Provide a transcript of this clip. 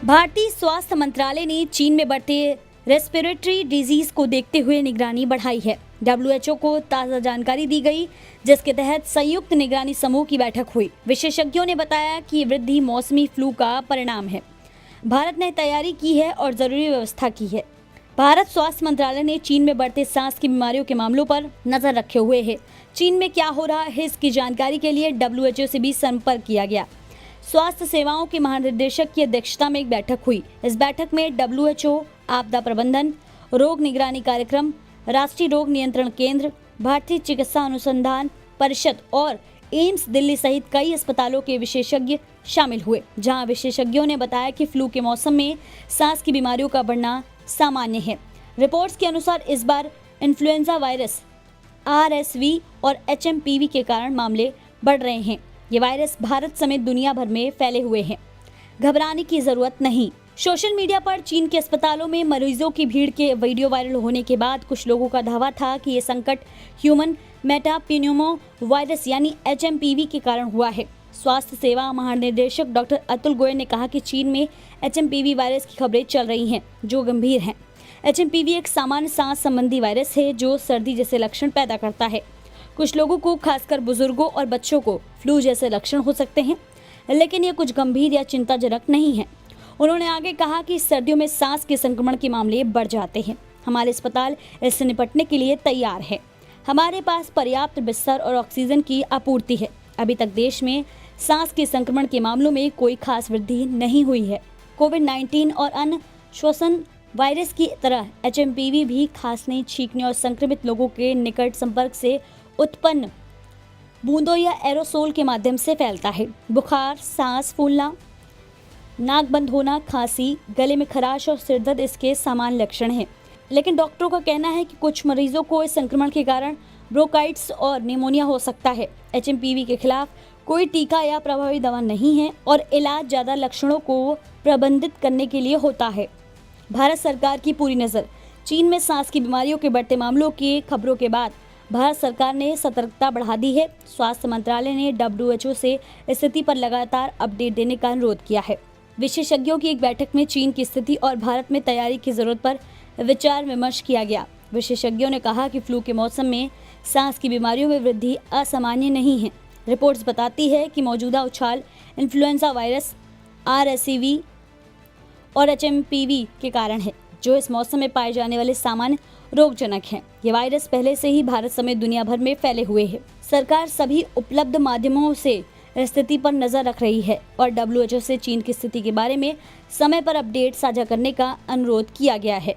भारतीय स्वास्थ्य मंत्रालय ने चीन में बढ़ते रेस्पिरेटरी डिजीज को देखते हुए निगरानी बढ़ाई है। डब्ल्यूएचओ को ताज़ा जानकारी दी गई, जिसके तहत संयुक्त निगरानी समूह की बैठक हुई। विशेषज्ञों ने बताया कि वृद्धि मौसमी फ्लू का परिणाम है। भारत ने तैयारी की है और जरूरी व्यवस्था की है। भारत स्वास्थ्य मंत्रालय ने चीन में बढ़ते सांस की बीमारियों के मामलों पर नजर रखे हुए है। चीन में क्या हो रहा है, इसकी जानकारी के लिए डब्ल्यूएचओ से भी संपर्क किया गया। स्वास्थ्य सेवाओं के महानिदेशक की अध्यक्षता में एक बैठक हुई। इस बैठक में डब्ल्यूएचओ, आपदा प्रबंधन, रोग निगरानी कार्यक्रम, राष्ट्रीय रोग नियंत्रण केंद्र, भारतीय चिकित्सा अनुसंधान परिषद और एम्स दिल्ली सहित कई अस्पतालों के विशेषज्ञ शामिल हुए, जहां विशेषज्ञों ने बताया कि फ्लू के मौसम में सांस की बीमारियों का बढ़ना सामान्य है। रिपोर्ट्स के अनुसार इस बार इन्फ्लुएंजा वायरस, आरएसवी और एचएमपीवी के कारण मामले बढ़ रहे हैं। ये वायरस भारत समेत दुनिया भर में फैले हुए हैं। घबराने की जरूरत नहीं। सोशल मीडिया पर चीन के अस्पतालों में मरीजों की भीड़ के वीडियो वायरल होने के बाद कुछ लोगों का दावा था कि ये संकट ह्यूमन मेटापेन्यूमो वायरस यानी एचएमपीवी के कारण हुआ है। स्वास्थ्य सेवा महानिदेशक डॉक्टर अतुल गोयल ने कहा कि चीन में एचएमपीवी वायरस की खबरें चल रही हैं, जो गंभीर हैं। एचएमपीवी एक सामान्य सांस संबंधी वायरस है जो सर्दी जैसे लक्षण पैदा करता है। कुछ लोगों को, खासकर बुजुर्गों और बच्चों को, फ्लू जैसे लक्षण हो सकते हैं, लेकिन ये कुछ गंभीर या चिंताजनक नहीं है। उन्होंने आगे कहा कि सर्दियों में सांस के संक्रमण के मामले बढ़ जाते हैं। हमारे अस्पताल इससे निपटने के लिए तैयार है। हमारे पास पर्याप्त बिस्तर और ऑक्सीजन की आपूर्ति है। अभी तक देश में सांस के संक्रमण के मामलों में कोई खास वृद्धि नहीं हुई है। कोविड-19 और अन्य श्वसन वायरस की तरह एचएमपीवी भी खांसने, छींकने और संक्रमित लोगों के निकट संपर्क से उत्पन्न बूंदों या एरोसोल के माध्यम से फैलता है। बुखार, सांस फूलना, नाक बंद होना, खांसी, गले में खराश और सिरदर्द इसके सामान्य लक्षण हैं। लेकिन डॉक्टरों का कहना है कि कुछ मरीजों को इस संक्रमण के कारण ब्रोंकाइटिस और निमोनिया हो सकता है। एचएमपीवी के खिलाफ कोई टीका या प्रभावी दवा नहीं है और इलाज ज़्यादा लक्षणों को प्रबंधित करने के लिए होता है। भारत सरकार की पूरी नज़र। चीन में सांस की बीमारियों के बढ़ते मामलों की खबरों के बाद भारत सरकार ने सतर्कता बढ़ा दी है। स्वास्थ्य मंत्रालय ने डब्ल्यूएचओ से स्थिति पर लगातार अपडेट देने का अनुरोध किया है। विशेषज्ञों की एक बैठक में चीन की स्थिति और भारत में तैयारी की जरूरत पर विचार विमर्श किया गया। विशेषज्ञों ने कहा कि फ्लू के मौसम में सांस की बीमारियों में वृद्धि असामान्य नहीं है। रिपोर्ट्स बताती है कि मौजूदा उछाल इन्फ्लुएंजा वायरस, आरएसवी और एचएमपीवी के कारण है, जो इस मौसम में पाए जाने वाले सामान्य रोगजनक हैं। ये वायरस पहले से ही भारत समेत दुनिया भर में फैले हुए हैं। सरकार सभी उपलब्ध माध्यमों से स्थिति पर नजर रख रही है और डब्ल्यूएचओ से चीन की स्थिति के बारे में समय पर अपडेट साझा करने का अनुरोध किया गया है।